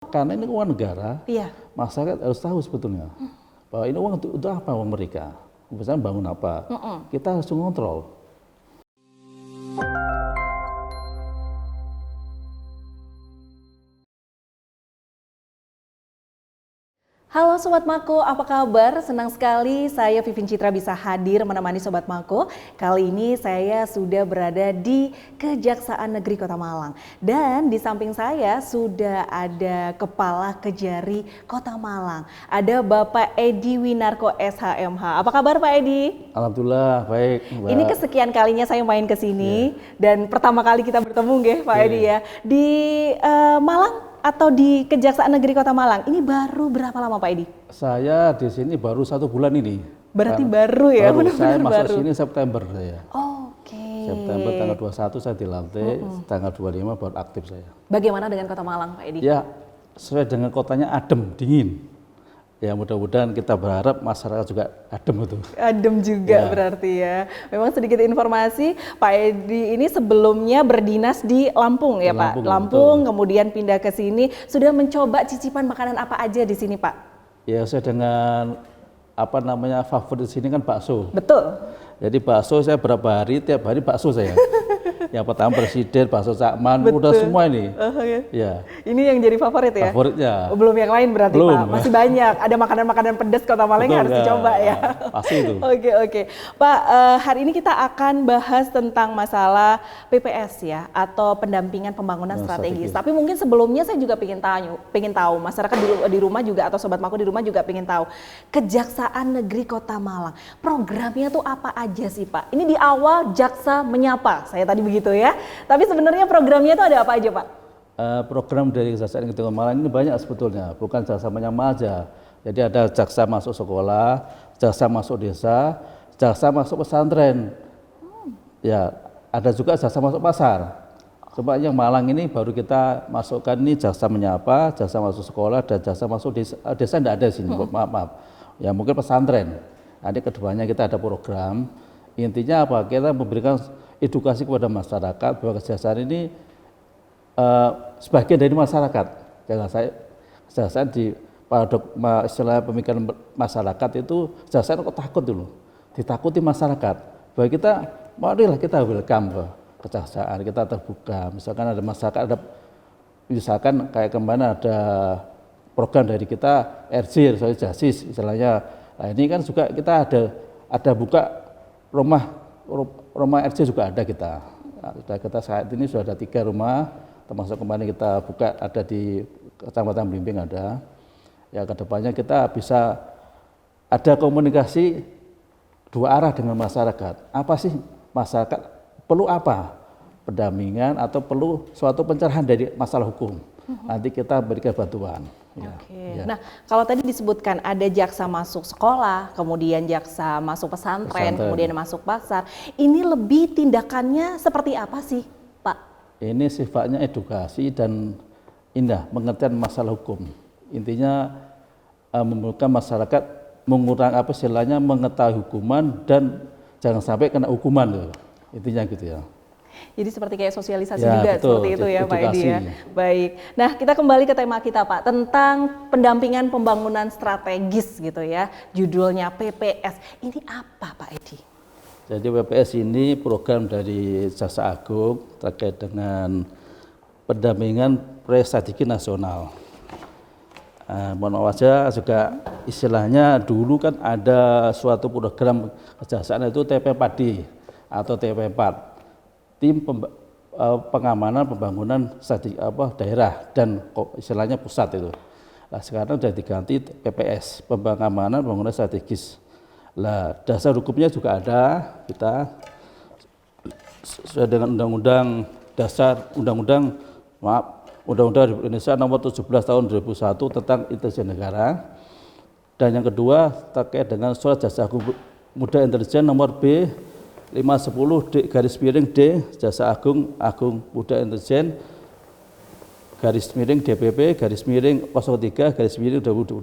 Karena ini uang negara, Iya. masyarakat harus tahu sebetulnya bahwa ini uang untuk apa uang mereka, misalnya bangun apa, kita harus mengontrol. Halo Sobat Mako, apa kabar? Senang sekali saya Vivin Citra bisa hadir menemani Sobat Mako. Kali ini saya sudah berada di Kejaksaan Negeri Kota Malang. Dan di samping saya sudah ada Kepala Kejari Kota Malang. Ada Bapak Edi Winarko SHMH. Apa kabar Pak Edi? Alhamdulillah, baik Mbak. Ini kesekian kalinya saya main ke sini dan pertama kali kita bertemu nggih Pak Edi ya. Di Malang atau di Kejaksaan Negeri Kota Malang. Ini baru berapa lama Pak Edi? Saya di sini baru 1 bulan ini. Berarti baru ya, Baru, benar-benar saya masuk baru. sini September saya. Oke. September tanggal 21 saya dilantik, tanggal 25 baru aktif saya. Bagaimana dengan Kota Malang Pak Edi? Ya, sesuai dengan kotanya adem, dingin. Ya mudah-mudahan kita berharap masyarakat juga adem itu. Adem juga berarti ya. Memang sedikit informasi, Pak Edi ini sebelumnya berdinas di Lampung ya Pak. Lampung, kemudian pindah ke sini. Sudah mencoba cicipan makanan apa aja di sini Pak? Ya saya dengan apa namanya favorit di sini kan bakso. Betul. Jadi bakso saya berapa hari, tiap hari bakso saya. Yang pertama presiden, bakso Cakman, udah semua ini. Ya. Ini yang jadi favorit ya? Favoritnya. Oh, belum yang lain berarti Belum. Pak? Masih banyak, ada makanan-makanan pedas Kota Malang yang harus dicoba ya? Pasti itu. Oke. Pak, hari ini kita akan bahas tentang masalah PPS ya, atau pendampingan pembangunan strategis. Tapi mungkin sebelumnya saya juga pengen tahu, masyarakat di rumah juga atau Sobat Mako di rumah juga pengen tahu, Kejaksaan Negeri Kota Malang, programnya tuh apa aja sih Pak? Ini di awal Jaksa Menyapa, saya tadi begitu ya. Tapi sebenarnya programnya itu ada apa aja Pak? Program dari Kejaksaan Negeri Kota Malang ini banyak sebetulnya, bukan jaksa menyapa aja. Jadi ada jaksa masuk sekolah, jaksa masuk desa, jaksa masuk pesantren. Ya, ada juga jaksa masuk pasar. Coba yang Malang ini baru kita masukkan ini jaksa menyapa, jaksa masuk sekolah, dan jaksa masuk desa. Desa tidak ada di sini, maaf. Ya mungkin pesantren. Nanti kedepannya kita ada program. Intinya apa? Kita memberikan edukasi kepada masyarakat bahwa kejaksaan ini sebagian dari masyarakat. Kejaksaan di istilah pemikiran masyarakat itu kejaksaan kok takut dulu, ditakuti masyarakat. Bahwa kita, marilah kita welcome ke kejaksaan, kita terbuka. Misalkan ada masyarakat, misalkan kayak kemana ada program dari kita RJ, soal jasis, istilahnya. Nah ini kan juga kita ada buka rumah RJ juga ada kita. Nah, kita saat ini sudah ada 3 rumah, termasuk kemarin kita buka ada di Kecamatan Blimbing ada. Ya kedepannya kita bisa ada komunikasi 2 arah dengan masyarakat. Apa sih masyarakat perlu apa? Pendampingan atau perlu suatu pencerahan dari masalah hukum. Nanti kita berikan bantuan. Ya. Nah, kalau tadi disebutkan ada jaksa masuk sekolah, kemudian jaksa masuk pesantren, kemudian masuk pasar. Ini lebih tindakannya seperti apa sih, Pak? Ini sifatnya edukasi dan pengertian masalah hukum. Intinya membuka masyarakat mengurangi apa istilahnya mengetahui hukuman dan jangan sampai kena hukuman loh. Intinya gitu ya. Jadi seperti kayak sosialisasi juga betul, seperti itu ya Pak Edi ya. Baik. Nah kita kembali ke tema kita Pak tentang pendampingan pembangunan strategis gitu ya. Judulnya PPS. Ini apa Pak Edi? Jadi PPS ini program dari Jaksa Agung terkait dengan pendampingan proyek strategi nasional. Mohon maaf saja juga istilahnya dulu kan ada suatu program kejaksaan itu TP4D atau TP4. Tim pengamanan pembangunan daerah dan istilahnya pusat itu. Nah sekarang sudah diganti PPS, pengamanan pembangunan strategis. Lah dasar hukumnya juga ada kita sesuai dengan Undang-Undang Republik Indonesia nomor 17 tahun 2001 tentang intelijen negara. Dan yang kedua terkait dengan surat Jaksa Muda Intelijen nomor B 510 D Jaksa Agung Muda Intelijen DPP 03 2020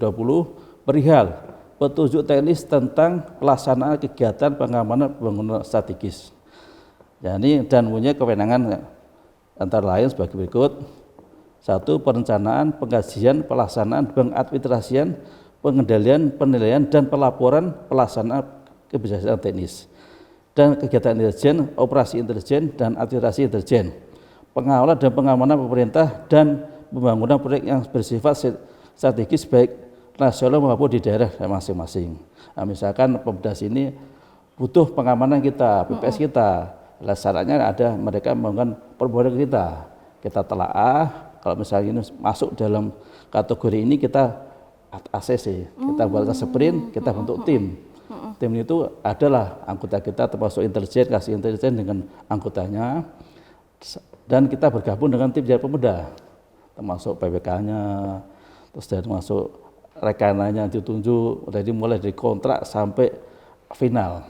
perihal petunjuk teknis tentang pelaksanaan kegiatan pengamanan pembangunan strategis. Dan punya kewenangan antara lain sebagai berikut. Satu, perencanaan, pengkajian, pelaksanaan, pengadministrasian, pengendalian, penilaian, dan pelaporan pelaksanaan kebijakan teknis. Dan kegiatan intelijen, operasi intelijen, dan administrasi intelijen. Pengawalan dan pengamanan pemerintah dan pembangunan proyek yang bersifat strategis baik nasional maupun di daerah masing-masing. Nah, misalkan Pemdas ini butuh pengamanan kita, PPS kita. Syaratnya ada mereka membangun perbuatan kita telaah. Kalau misalnya ini masuk dalam kategori ini kita ACC, kita buat sprint, kita bentuk tim. Tim itu adalah anggota kita termasuk intelijen, kasih intelijen dengan anggotanya, dan kita bergabung dengan tim Jalan Pemuda, termasuk PPK-nya, terus dari masuk rekananya ditunjuk, jadi mulai dari kontrak sampai final.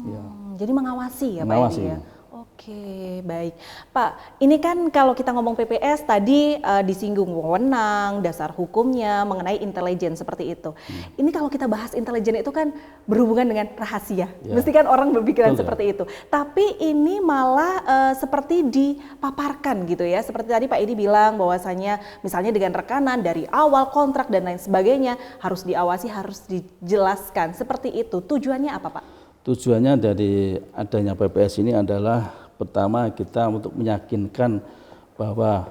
Ya. Jadi mengawasi ya mengawasi. Pak Edi ya? Oke, baik. Pak, ini kan kalau kita ngomong PPS tadi disinggung wewenang, dasar hukumnya, mengenai intelijen seperti itu. Ini kalau kita bahas intelijen itu kan berhubungan dengan rahasia. Ya. Mesti kan orang berpikiran seperti itu. Tapi ini malah seperti dipaparkan gitu ya. Seperti tadi Pak Edi bilang bahwasanya misalnya dengan rekanan dari awal kontrak dan lain sebagainya harus diawasi, harus dijelaskan. Seperti itu. Tujuannya apa Pak? Tujuannya dari adanya PPS ini adalah pertama kita untuk meyakinkan bahwa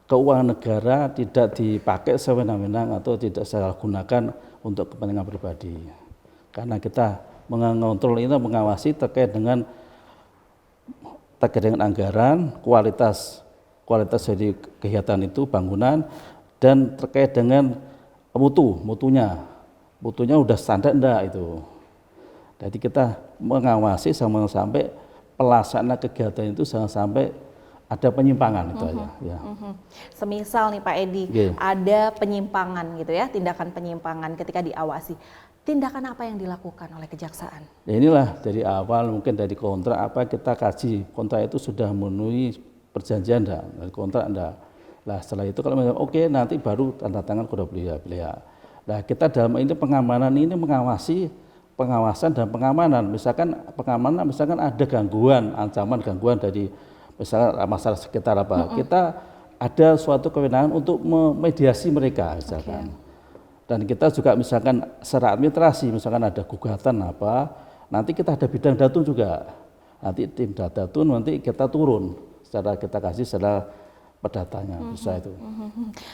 keuangan negara tidak dipakai sewenang-wenang atau tidak salah gunakan untuk kepentingan pribadi. Karena kita mengontrol itu, mengawasi terkait dengan anggaran, kualitas dari kegiatan itu, bangunan, dan terkait dengan mutunya udah standar enggak itu. Jadi kita mengawasi sampai pelaksanaan kegiatan itu jangan sampai ada penyimpangan itu aja. Ya. Semisal nih Pak Edi, ada penyimpangan gitu ya, tindakan penyimpangan ketika diawasi. Tindakan apa yang dilakukan oleh kejaksaan? Ya inilah dari awal mungkin dari kontrak apa kita kaji, kontrak itu sudah memenuhi perjanjian enggak, dari kontrak enggak. Nah setelah itu kalau oke, nanti baru tanda tangan kode beliau. Nah kita dalam ini pengamanan ini mengawasi pengawasan dan pengamanan, misalkan ada ancaman gangguan dari misalkan masyarakat sekitar apa, kita ada suatu kewenangan untuk memediasi mereka misalkan. Dan kita juga misalkan secara administrasi, misalkan ada gugatan apa, nanti kita ada bidang datun juga, nanti tim datun nanti kita turun, kita kasih secara perdatanya bisa itu.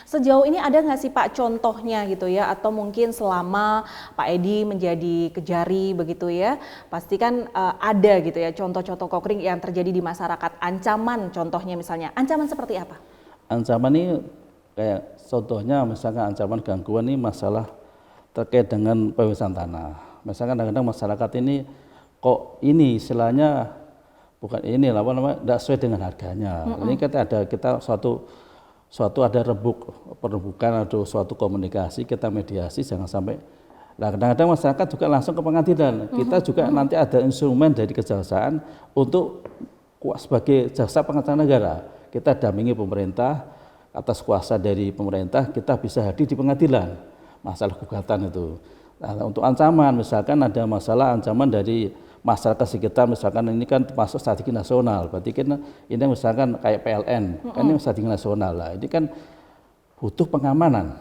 Sejauh ini ada nggak sih Pak contohnya gitu ya, atau mungkin selama Pak Edi menjadi Kejari begitu ya, pasti kan ada gitu ya contoh-contoh konkret yang terjadi di masyarakat, ancaman contohnya misalnya, ancaman seperti apa? Ancaman ini kayak contohnya misalkan ancaman gangguan ini masalah terkait dengan pembebasan tanah. Misalkan kadang-kadang masyarakat ini kok ini istilahnya bukan ini tidak sesuai dengan harganya. Ini kita suatu ada perembukan atau suatu komunikasi, kita mediasi jangan sampai. Nah kadang-kadang masyarakat juga langsung ke pengadilan. Kita juga nanti ada instrumen dari kejaksaan untuk sebagai jaksa pengacara negara. Kita dampingi pemerintah atas kuasa dari pemerintah, kita bisa hadir di pengadilan masalah gugatan itu. Nah, untuk ancaman misalkan ada masalah ancaman dari masyarakat sekitar, misalkan ini kan termasuk strategi nasional, berarti kan ini misalkan kayak PLN, kan ini strategi nasional lah, ini kan butuh pengamanan.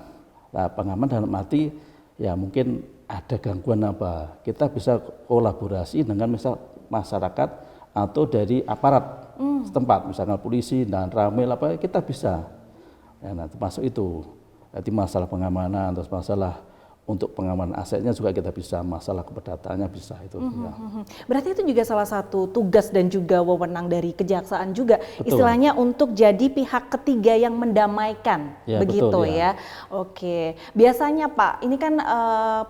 Nah pengamanan dalam arti ya mungkin ada gangguan apa, kita bisa kolaborasi dengan misal masyarakat atau dari aparat setempat, misalkan polisi dan ramil apa, kita bisa. Ya, nah termasuk itu, jadi masalah pengamanan, terus masalah untuk pengamanan asetnya juga kita bisa, masalah keperdataannya bisa itu. Ya. Berarti itu juga salah satu tugas dan juga wewenang dari kejaksaan juga. Betul. Istilahnya untuk jadi pihak ketiga yang mendamaikan, ya, begitu betul, ya. Oke, biasanya Pak, ini kan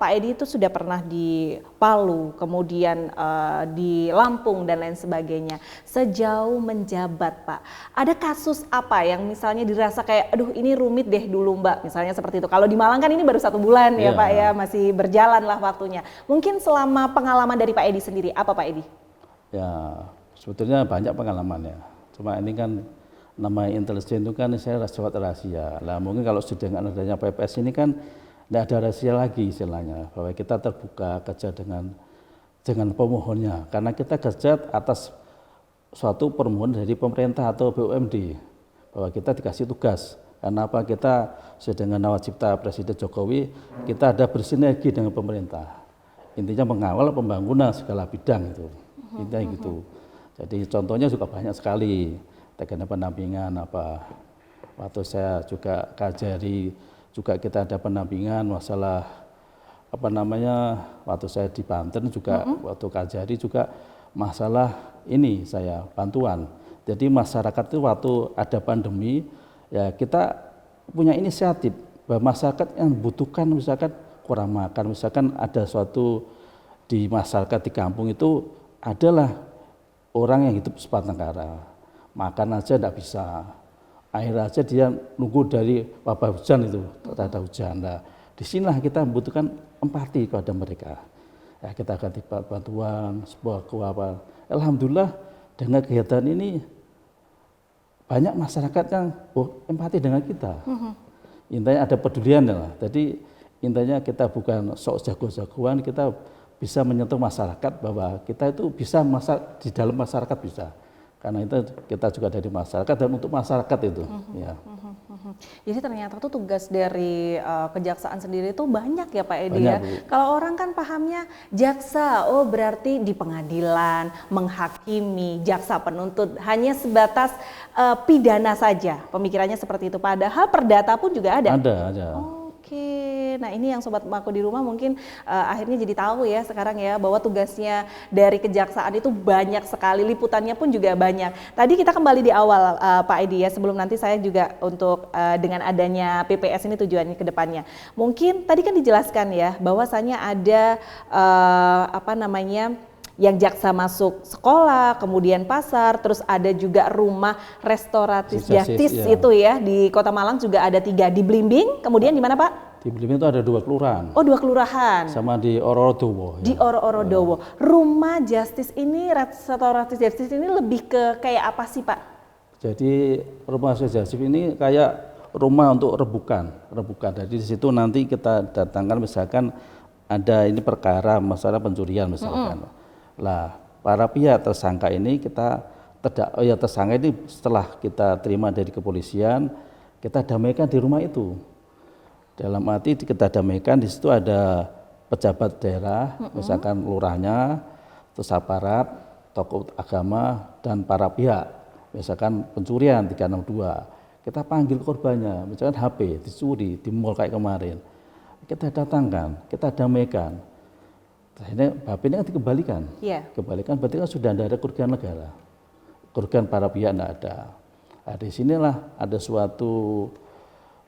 Pak Edi itu sudah pernah di Palu, kemudian di Lampung dan lain sebagainya. Sejauh menjabat Pak, ada kasus apa yang misalnya dirasa kayak, aduh ini rumit deh dulu Mbak, misalnya seperti itu. Kalau di Malang kan ini baru 1 bulan ya Pak ya, masih berjalan lah waktunya. Mungkin selama pengalaman dari Pak Edi sendiri, apa Pak Edi? Ya, sebetulnya banyak pengalaman ya. Cuma ini kan namanya intelijen itu kan saya lewat rahasia. Lah mungkin kalau sudah dengan adanya PPS ini kan tidak ada rahasia lagi istilahnya. Bahwa kita terbuka kerja dengan pemohonnya. Karena kita kerja atas suatu permohonan dari pemerintah atau BUMD. Bahwa kita dikasih tugas Karena apa, kita sesuai dengan nawacipta Presiden Jokowi, kita ada bersinergi dengan pemerintah. Intinya mengawal pembangunan segala bidang itu. Intinya gitu. Jadi contohnya juga banyak sekali. Terkait pendampingan apa. Waktu saya juga Kajari juga kita ada pendampingan masalah apa namanya, waktu saya di Banten juga waktu Kajari juga masalah ini saya bantuan. Jadi masyarakat itu waktu ada pandemi ya kita punya inisiatif bahwa masyarakat yang membutuhkan misalkan kurang makan, misalkan ada suatu di masyarakat di kampung itu adalah orang yang hidup sebatang kara, makan aja tidak bisa, air aja dia nunggu dari wabah hujan itu, tak ada hujan. Nah, disinilah kita membutuhkan empati kepada mereka. Ya, kita ganti bantuan, sebuah kewapan. Alhamdulillah dengan kegiatan ini banyak masyarakat yang empati dengan kita. Intinya ada pedulian lah. Jadi intinya kita bukan sok jago-jagoan, kita bisa menyentuh masyarakat bahwa kita itu bisa di dalam masyarakat bisa. Karena itu kita juga dari masyarakat dan untuk masyarakat itu. Ya. Jadi ternyata tuh tugas dari kejaksaan sendiri itu banyak ya Pak Edi ya. Kalau orang kan pahamnya jaksa, oh berarti di pengadilan, menghakimi, jaksa penuntut hanya sebatas pidana saja. Pemikirannya seperti itu. Padahal perdata pun juga ada. Ada. Oke, nah ini yang Sobat Mako di rumah mungkin akhirnya jadi tahu ya sekarang ya bahwa tugasnya dari kejaksaan itu banyak sekali, liputannya pun juga banyak. Tadi kita kembali di awal Pak Edi ya, sebelum nanti saya juga untuk dengan adanya PPS ini tujuannya ke depannya. Mungkin tadi kan dijelaskan ya bahwasanya ada yang jaksa masuk sekolah, kemudian pasar, terus ada juga rumah restoratif justice ya. Itu ya, di Kota Malang juga ada 3, di Blimbing, kemudian di mana Pak? Di Blimbing itu ada 2 kelurahan. Oh 2 kelurahan. Sama di Oro-Oro Dowo. Di Oro-Oro Dowo. Rumah justice ini, restoratif justice ini lebih ke kayak apa sih Pak? Jadi rumah justice ini kayak rumah untuk rebukan. Jadi di situ nanti kita datangkan misalkan ada ini perkara masalah pencurian misalkan. Lah, para pihak tersangka ini tersangka ini setelah kita terima dari kepolisian, kita damaikan di rumah itu. Dalam arti kita damaikan di situ ada pejabat daerah, misalkan lurahnya, terus aparat, tokoh agama dan para pihak. Misalkan pencurian 362. Kita panggil korbannya, misalkan HP dicuri di mall kayak kemarin. Kita datangkan, kita damaikan. Akhirnya HP ini kan dikembalikan. Kembalikan berarti kan sudah tidak ada kerugian negara. Kerugian para pihak tidak ada. Nah, di sinilah ada suatu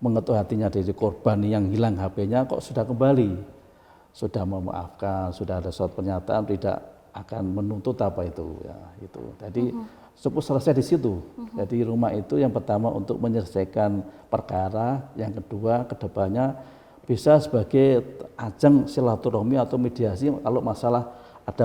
mengetuk hatinya dari korban yang hilang HP-nya kok sudah kembali. Sudah memaafkan, sudah ada suatu pernyataan tidak akan menuntut apa itu ya itu. Jadi cukup selesai di situ. Jadi rumah itu yang pertama untuk menyelesaikan perkara, yang kedua kedepannya bisa sebagai ajang silaturahmi atau mediasi kalau ada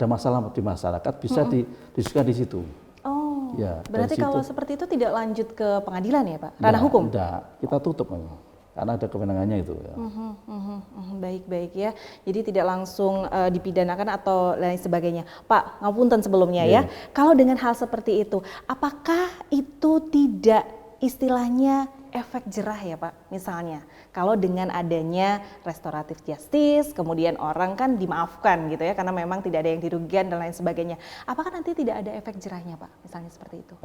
masalah di masyarakat bisa didiskusikan di situ. Oh, ya, berarti kalau seperti itu tidak lanjut ke pengadilan ya Pak? Ranah hukum? Tidak, kita tutup karena ada kewenangannya itu. Ya. Baik ya, jadi tidak langsung dipidanakan atau lain sebagainya. Pak, ngapunten sebelumnya ya, kalau dengan hal seperti itu, apakah itu tidak istilahnya efek jerah ya Pak, misalnya kalau dengan adanya restoratif justice, kemudian orang kan dimaafkan gitu ya, karena memang tidak ada yang dirugikan dan lain sebagainya. Apakah nanti tidak ada efek jerahnya Pak, misalnya seperti itu?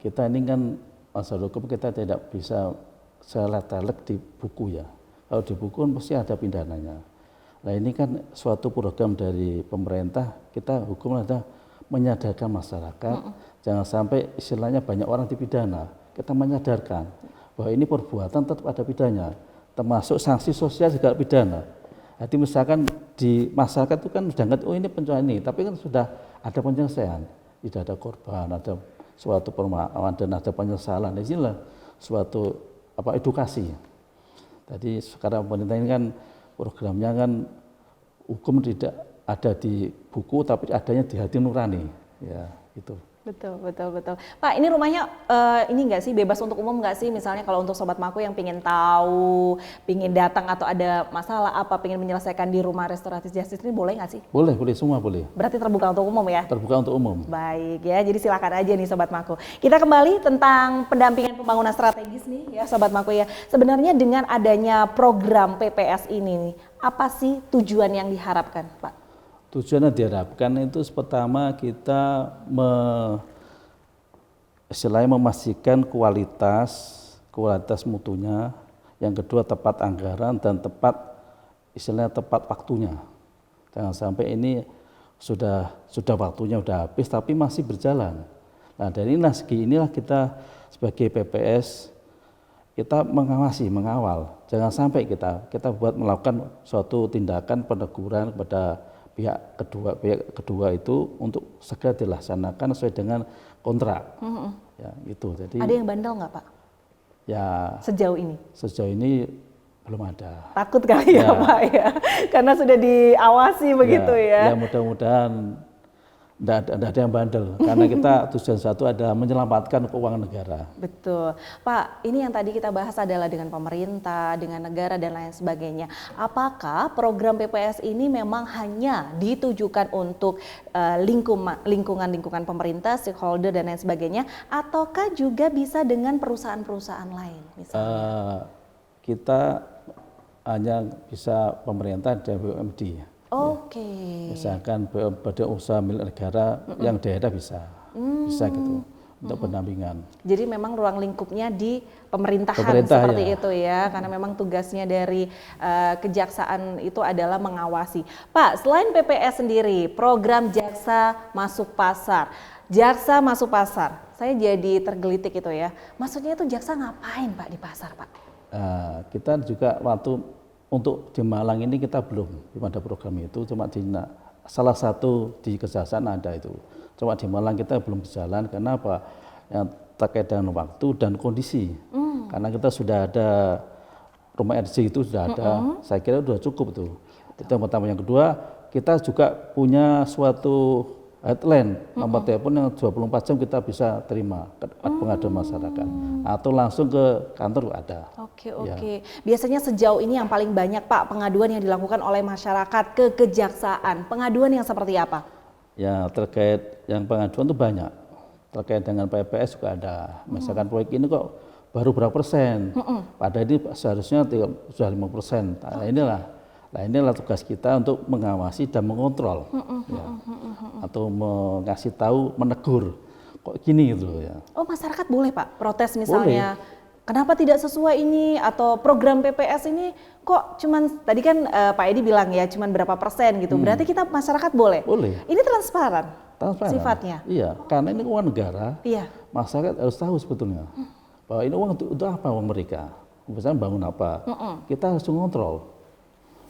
Kita ini kan masalah hukum kita tidak bisa seletelek di buku ya. Kalau di buku kan pasti ada pidananya. Nah ini kan suatu program dari pemerintah, kita hukum ada menyadarkan masyarakat, jangan sampai istilahnya banyak orang dipidana. Kita menyadarkan bahwa ini perbuatan tetap ada pidana, termasuk sanksi sosial juga pidana. Jadi misalkan di masyarakat itu kan sudah ngerti, oh ini pencurian ini, tapi kan sudah ada penyelesaian, tidak ada korban, ada suatu permasalahan dan ada penyesalan. Inilah suatu edukasi. Jadi sekarang pemerintah ini kan programnya kan hukum tidak ada di buku, tapi adanya di hati nurani, ya itu. Betul, betul, betul. Pak, ini rumahnya ini nggak sih bebas untuk umum nggak sih? Misalnya kalau untuk Sobat Mako yang pingin tahu, pingin datang atau ada masalah apa, pingin menyelesaikan di rumah Restoratif Justice ini boleh nggak sih? Boleh, boleh, semua boleh. Berarti terbuka untuk umum ya? Terbuka untuk umum. Baik ya, jadi silakan aja nih Sobat Mako. Kita kembali tentang pendampingan pembangunan strategis nih ya Sobat Mako ya. Sebenarnya dengan adanya program PPS ini nih, apa sih tujuan yang diharapkan Pak? Tujuan yang diharapkan itu pertama kita istilahnya memastikan kualitas mutunya, yang kedua tepat anggaran dan istilahnya tepat waktunya. Jangan sampai ini sudah waktunya udah habis tapi masih berjalan. Nah dari segi inilah kita sebagai PPS kita mengawal. Jangan sampai kita melakukan suatu tindakan peneguran kepada pihak kedua itu untuk segera dilaksanakan sesuai dengan kontrak. Ya, gitu. Jadi ada yang bandel nggak Pak? Ya sejauh ini belum ada. Takut kali ya Pak ya, karena sudah diawasi begitu ya. Ya mudah-mudahan tidak ada yang bandel, karena kita tujuan satu adalah menyelamatkan keuangan negara. Betul. Pak, ini yang tadi kita bahas adalah dengan pemerintah, dengan negara dan lain sebagainya. Apakah program PPS ini memang hanya ditujukan untuk lingkungan pemerintah, stakeholder dan lain sebagainya, ataukah juga bisa dengan perusahaan-perusahaan lain misalnya? Kita hanya bisa pemerintah dan BUMD. Oke. Misalkan badan usaha milik negara yang daerah bisa gitu untuk pendampingan. Jadi memang ruang lingkupnya di pemerintahan seperti itu ya, karena memang tugasnya dari kejaksaan itu adalah mengawasi. Pak, selain PPS sendiri, program Jaksa Masuk Pasar. Jaksa Masuk Pasar, saya jadi tergelitik itu ya. Maksudnya itu jaksa ngapain Pak di pasar Pak? Kita juga untuk di Malang ini kita belum ada program itu, cuma salah satu di Kejaksaan ada itu. Cuma di Malang kita belum berjalan karena apa? Yang terkait dengan waktu dan kondisi. Karena kita sudah ada rumah RC itu sudah ada, saya kira sudah cukup tuh. Itu yang pertama. Yang kedua, kita juga punya suatu hotline, nomor telepon yang 24 jam kita bisa terima pengaduan masyarakat atau langsung ke kantor ada. Oke. Biasanya sejauh ini yang paling banyak Pak pengaduan yang dilakukan oleh masyarakat ke kejaksaan, pengaduan yang seperti apa? Ya terkait yang pengaduan itu banyak, terkait dengan PPS juga ada. Misalkan proyek ini kok baru berapa persen, padahal ini seharusnya sudah 5%. Nah inilah tugas kita untuk mengawasi dan mengontrol, atau mengasih tahu, menegur, kok gini gitu ya. Oh masyarakat boleh Pak protes misalnya, kenapa tidak sesuai ini atau program PPS ini kok cuman tadi kan Pak Edi bilang ya cuman berapa persen gitu, berarti kita masyarakat boleh? Boleh. Ini transparan sifatnya? Iya, karena ini uang negara, masyarakat harus tahu sebetulnya bahwa ini uang untuk apa uang mereka, misalnya bangun apa, kita harus mengontrol.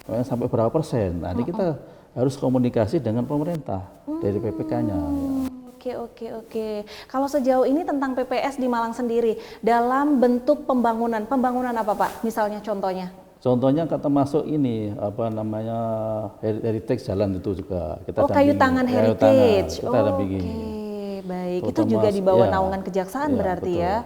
Sampai berapa persen, nanti kita harus komunikasi dengan pemerintah dari PPK-nya. Oke. Kalau sejauh ini tentang PPS di Malang sendiri, dalam bentuk pembangunan apa Pak? Misalnya contohnya? Contohnya kata masuk ini, heritage jalan itu juga. Kita kayu tangan heritage. Oke, baik. Itu juga di bawah naungan kejaksaan berarti betul. Ya?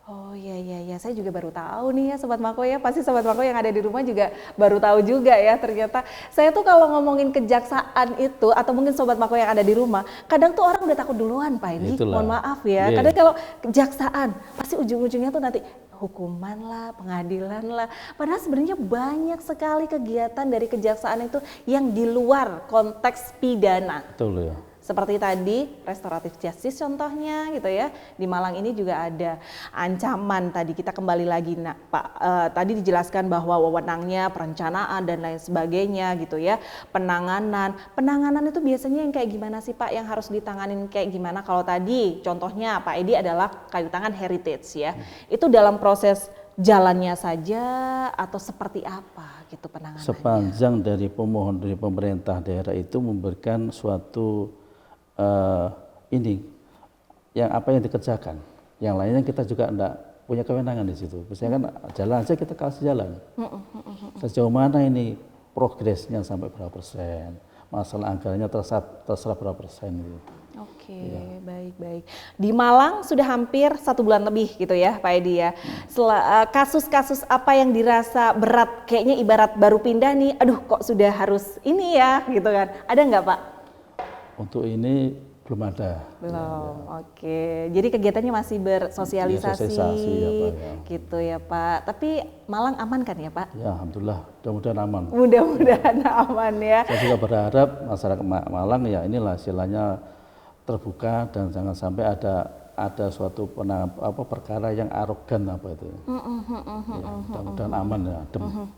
Oh iya, saya juga baru tahu nih ya Sobat Mako ya, pasti Sobat Mako yang ada di rumah juga baru tahu juga ya ternyata. Saya tuh kalau ngomongin kejaksaan itu, atau mungkin Sobat Mako yang ada di rumah, kadang tuh orang udah takut duluan Pak ini, mohon maaf ya. Kadang kalau kejaksaan, pasti ujung-ujungnya tuh nanti hukuman lah, pengadilan lah. Padahal sebenarnya banyak sekali kegiatan dari kejaksaan itu yang di luar konteks pidana. Betul ya. Seperti tadi restoratif justice contohnya gitu ya, di Malang ini juga ada ancaman tadi. Kita kembali lagi Pak, tadi dijelaskan bahwa wewenangnya perencanaan dan lain sebagainya gitu ya, penanganan itu biasanya yang kayak gimana sih Pak, yang harus ditanganin kayak gimana? Kalau tadi contohnya Pak Edi adalah kayu tangan heritage ya, itu dalam proses jalannya saja atau seperti apa gitu penanganannya? Sepanjang dari pemohon dari pemerintah daerah itu memberikan suatu yang dikerjakan, yang lainnya kita juga enggak punya kewenangan di situ. Misalnya kan jalan aja kita kasih jalan. Sejauh mana ini progresnya sampai berapa persen, masalah anggarannya terserah berapa persen gitu. Oke, Ya. baik-baik. Di Malang sudah hampir 1 bulan lebih gitu ya Pak Edi ya. Kasus-kasus apa yang dirasa berat, kayaknya ibarat baru pindah nih, aduh kok sudah harus ini ya gitu kan. Ada nggak Pak? Untuk ini belum ada. Belum, oke. Jadi kegiatannya masih bersosialisasi Ya, sosialisasi ya, Pak, ya. gitu ya Pak. Tapi Malang aman kan ya Pak? Ya, alhamdulillah, mudah-mudahan aman. Mudah-mudahan aman ya. Saya juga berharap masyarakat Malang ya inilah istilahnya terbuka dan jangan sampai ada suatu perkara yang arogan apa itu. Ya, mudah-mudahan aman ya, adem.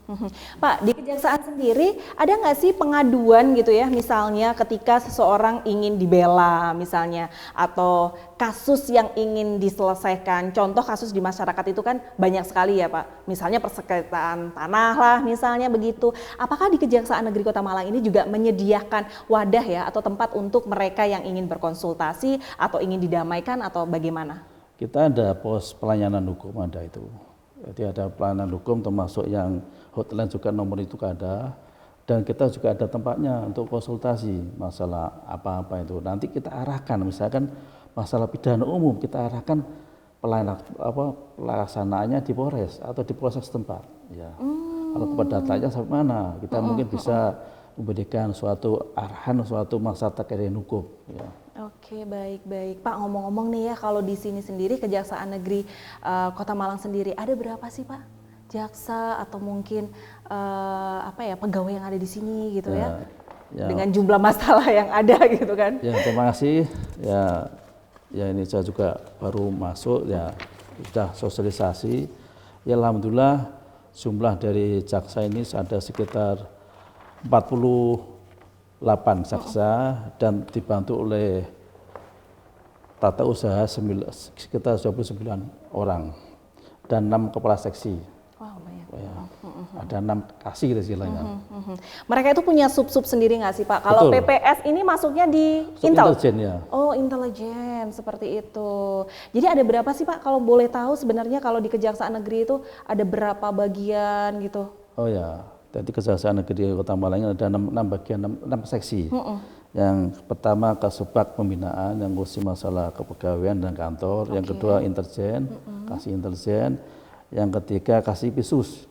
Pak, di Kejaksaan sendiri ada nggak sih pengaduan gitu ya, misalnya ketika seseorang ingin dibela misalnya, atau kasus yang ingin diselesaikan. Contoh kasus di masyarakat itu kan banyak sekali ya Pak, misalnya persengketaan tanah lah misalnya begitu. Apakah di Kejaksaan Negeri Kota Malang ini juga menyediakan wadah ya atau tempat untuk mereka yang ingin berkonsultasi atau ingin didamaikan atau bagaimana? Kita ada pos pelayanan hukum ada itu. Jadi ada pelayanan hukum termasuk yang hotline juga nomor itu ada. Dan kita juga ada tempatnya untuk konsultasi masalah apa-apa itu. Nanti kita arahkan misalkan masalah pidana umum kita arahkan pelaksanaannya di Polres atau di proses setempat. Ya. Kalau datanya sampai mana kita mungkin bisa memberikan suatu arahan suatu masa terkait dengan hukum. Ya. Oke, baik-baik. Pak, ngomong-ngomong nih ya, kalau di sini sendiri Kejaksaan Negeri Kota Malang sendiri ada berapa sih Pak? Jaksa atau mungkin pegawai yang ada di sini gitu ya? Dengan jumlah masalah yang ada gitu kan? Ya, terima kasih. Ya ini saya juga baru masuk ya sudah sosialisasi. Ya alhamdulillah jumlah dari jaksa ini ada sekitar 48 jaksa dan dibantu oleh tata usaha sekitar 29 orang dan 6 kepala seksi. Wow, banyak. Ya, ada 6 kasih gitu istilahnya. Mereka itu punya sub-sub sendiri nggak sih Pak? Kalau Betul. PPS ini masuknya di Intel? Intelijen ya. Oh, intelijen seperti itu. Jadi ada berapa sih Pak? Kalau boleh tahu sebenarnya kalau di Kejaksaan Negeri itu ada berapa bagian gitu? Oh ya, jadi Kejaksaan Negeri Kota Malang ini ada 6 bagian, 6 seksi. Yang pertama Kasubag Pembinaan yang ngurusi masalah kepegawaian dan kantor. Yang kedua intelijen, kasih intelijen. Yang ketiga kasih pisus.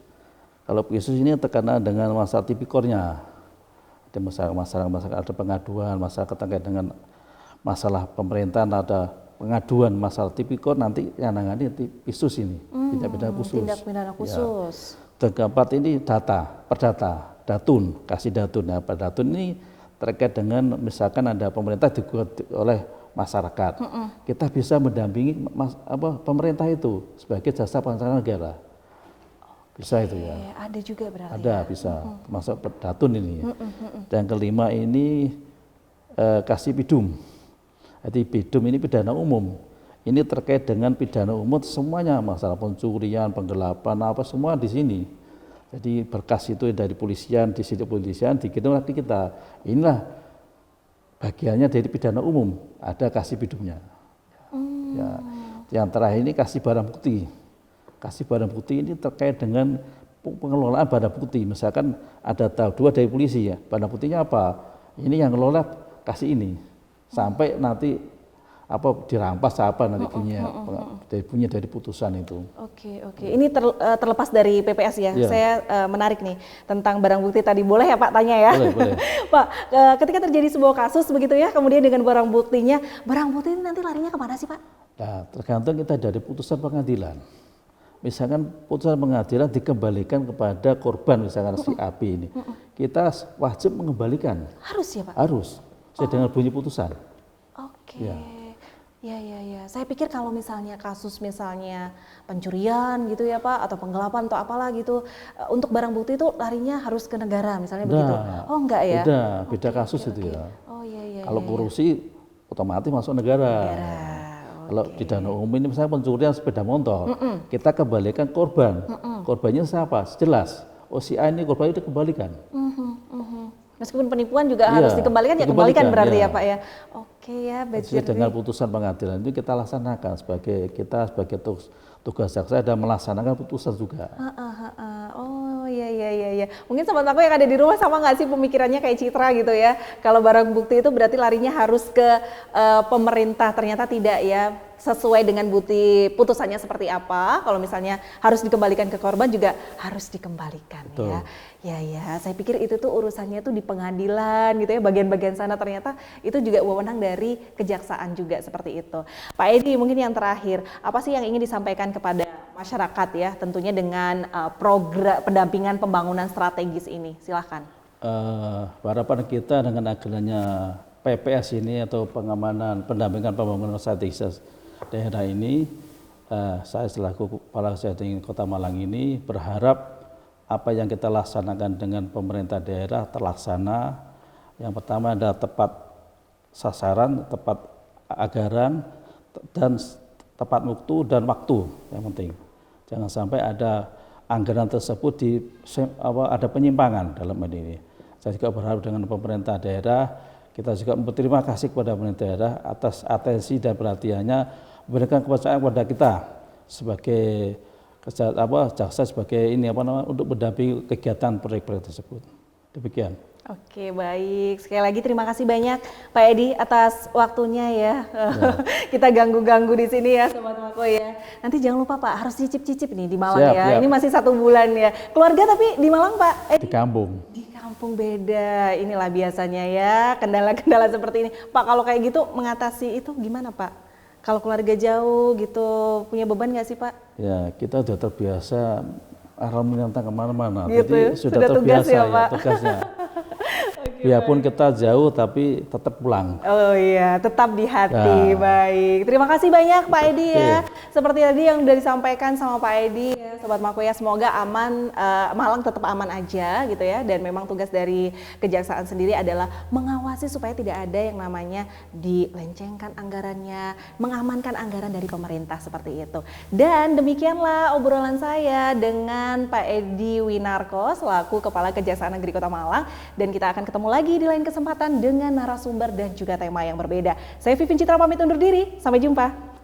Kalau pisus ini terkena dengan masalah tipikornya. Ada masalah ada pengaduan, masalah terkait dengan masalah pemerintahan, ada pengaduan masalah tipikor nanti yang nangani pisus ini, tindak pidana khusus. Tindak pidana khusus. Ya. Dan keempat ini perdata, datun, kasih datun. Nah, datun ini terkait dengan misalkan ada pemerintah digugat oleh masyarakat, kita bisa mendampingi pemerintah itu sebagai jasa pengacara negara. Bisa itu ya. Ada juga berarti. Ada bisa, termasuk datun ini. Dan kelima ini kasih pidum. Jadi pidum ini pidana umum. Ini terkait dengan pidana umum semuanya, masalah pencurian, penggelapan, apa semua di sini. Jadi berkas itu dari polisian, di sini polisian, dikirim lagi kita. Inilah bagiannya dari pidana umum, ada kasih pidumnya. Ya, yang terakhir ini kasih barang bukti. Kasih barang bukti ini terkait dengan pengelolaan barang bukti. Misalkan ada dua dari polisi ya, barang buktinya apa? Ini yang ngelola kasih ini. Sampai nanti dirampas nanti bunyinya dari putusan itu. Oke. Ini terlepas dari PPS ya. Yeah. Saya menarik nih tentang barang bukti tadi. Boleh ya Pak tanya ya? Boleh. Pak, ketika terjadi sebuah kasus begitu ya, kemudian dengan barang buktinya, barang bukti ini nanti larinya kemana sih Pak? Nah, tergantung kita dari putusan pengadilan. Misalkan putusan pengadilan dikembalikan kepada korban, misalkan si AB ini, kita wajib mengembalikan. Harus ya Pak? Harus. Sesuai dengan bunyi putusan. Oke. Ya. Ya. Saya pikir kalau misalnya kasus misalnya pencurian gitu ya Pak, atau penggelapan atau apalah gitu, untuk barang bukti itu larinya harus ke negara misalnya begitu. Oh enggak ya? Beda kasus itu ya. Oh iya. Kalau korupsi otomatis masuk negara. Kalau pidana umum ini misalnya pencurian sepeda motor, kita kembalikan korban. Korbannya siapa? Jelas. Oh si A ini korbannya dikembalikan. Meskipun penipuan juga harus dikembalikan berarti ya Pak ya. Oke ya, sesuai dengan putusan pengadilan itu kita laksanakan sebagai tugas jaksa dan melaksanakan putusan juga. Oh iya. Iya, mungkin sobat aku yang ada di rumah sama nggak sih pemikirannya kayak Citra gitu ya? Kalau barang bukti itu berarti larinya harus ke pemerintah, ternyata tidak ya. Sesuai dengan bukti putusannya seperti apa, kalau misalnya harus dikembalikan ke korban juga harus dikembalikan. Betul. Ya, saya pikir itu tuh urusannya tuh di pengadilan gitu ya, bagian-bagian sana, ternyata itu juga wewenang dari kejaksaan juga seperti itu. Pak Edi, mungkin yang terakhir, apa sih yang ingin disampaikan kepada masyarakat ya, tentunya dengan program pendampingan pembangunan strategis ini, silahkan. Harapan kita dengan adanya PPS ini atau pengamanan pendampingan pembangunan strategis daerah ini, saya selaku Kepala Strategis Kota Malang ini berharap apa yang kita laksanakan dengan pemerintah daerah terlaksana. Yang pertama adalah tepat sasaran, tepat anggaran, dan tepat mutu dan waktu yang penting. Jangan sampai ada anggaran tersebut ada penyimpangan dalam ini. Saya juga berharap dengan pemerintah daerah, kita juga berterima kasih kepada pemerintah daerah atas atensi dan perhatiannya, memberikan kepercayaan kepada kita sebagai jaksa sebagai untuk mendampingi kegiatan proyek-proyek tersebut. Demikian. Oke, baik. Sekali lagi terima kasih banyak Pak Edi atas waktunya ya. Kita ganggu-ganggu di sini ya Sobat Mako ya. Nanti jangan lupa Pak, harus cicip-cicip nih di Malang. Siap. Ini masih 1 bulan ya. Keluarga tapi di Malang Pak Edi? Di kampung. Di kampung beda. Inilah biasanya ya kendala-kendala seperti ini. Pak, kalau kayak gitu mengatasi itu gimana Pak? Kalau keluarga jauh gitu, punya beban nggak sih Pak? Ya, kita sudah terbiasa alhamdulillah kemana-mana. Gitu, jadi sudah terbiasa ya, Pak? tugasnya. Biarpun kita jauh tapi tetap pulang. Oh iya, tetap di hati. Baik. Terima kasih banyak Pak Edi ya. Seperti tadi yang sudah disampaikan sama Pak Edi ya, Sobat Mako ya, semoga aman, Malang tetap aman aja gitu ya. Dan memang tugas dari kejaksaan sendiri adalah mengawasi supaya tidak ada yang namanya dilencengkan anggarannya, mengamankan anggaran dari pemerintah seperti itu. Dan demikianlah obrolan saya dengan Pak Edi Winarko selaku Kepala Kejaksaan Negeri Kota Malang, dan kita akan ketemu lagi di lain kesempatan dengan narasumber dan juga tema yang berbeda. Saya Vivin Citra pamit undur diri, sampai jumpa.